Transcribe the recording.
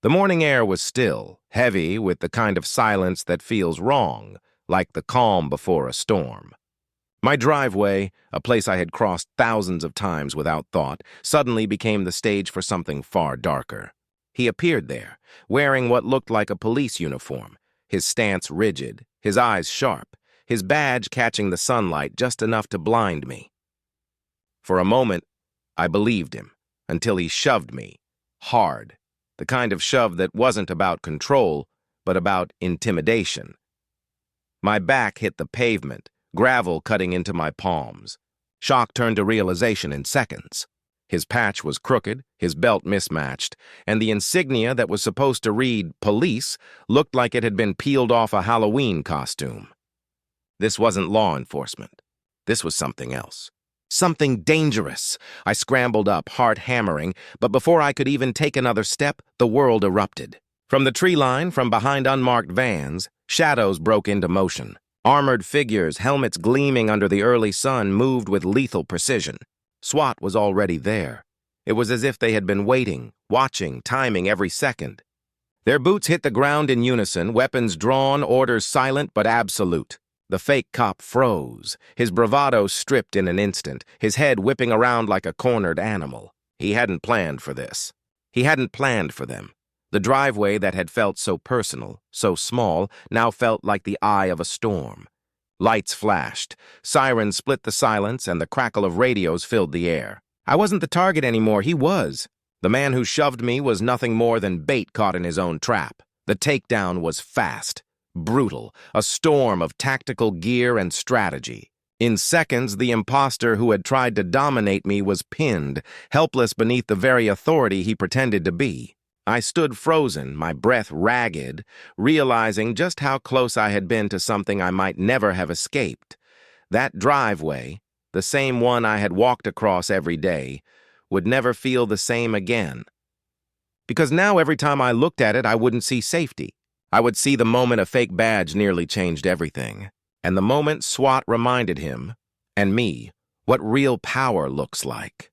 The morning air was still, heavy with the kind of silence that feels wrong, like the calm before a storm. My driveway, a place I had crossed thousands of times without thought, suddenly became the stage for something far darker. He appeared there, wearing what looked like a police uniform, his stance rigid, his eyes sharp, his badge catching the sunlight just enough to blind me. For a moment, I believed him, until he shoved me, hard, the kind of shove that wasn't about control, but about intimidation. My back hit the pavement, gravel cutting into my palms. Shock turned to realization in seconds. His patch was crooked, his belt mismatched, and the insignia that was supposed to read police looked like it had been peeled off a Halloween costume. This wasn't law enforcement. This was something else. Something dangerous. I scrambled up, heart hammering, but before I could even take another step, the world erupted. From the tree line, from behind unmarked vans, shadows broke into motion. Armored figures, helmets gleaming under the early sun, moved with lethal precision. SWAT was already there. It was as if they had been waiting, watching, timing every second. Their boots hit the ground in unison, weapons drawn, orders silent but absolute. The fake cop froze, his bravado stripped in an instant, his head whipping around like a cornered animal. He hadn't planned for this. He hadn't planned for them. The driveway that had felt so personal, so small, now felt like the eye of a storm. Lights flashed, sirens split the silence, and the crackle of radios filled the air. I wasn't the target anymore, he was. The man who shoved me was nothing more than bait caught in his own trap. The takedown was fast, brutal, a storm of tactical gear and strategy. In seconds, the imposter who had tried to dominate me was pinned, helpless beneath the very authority he pretended to be. I stood frozen, my breath ragged, realizing just how close I had been to something I might never have escaped. That driveway, the same one I had walked across every day, would never feel the same again. Because now every time I looked at it, I wouldn't see safety. I would see the moment a fake badge nearly changed everything, and the moment SWAT reminded him, and me, what real power looks like.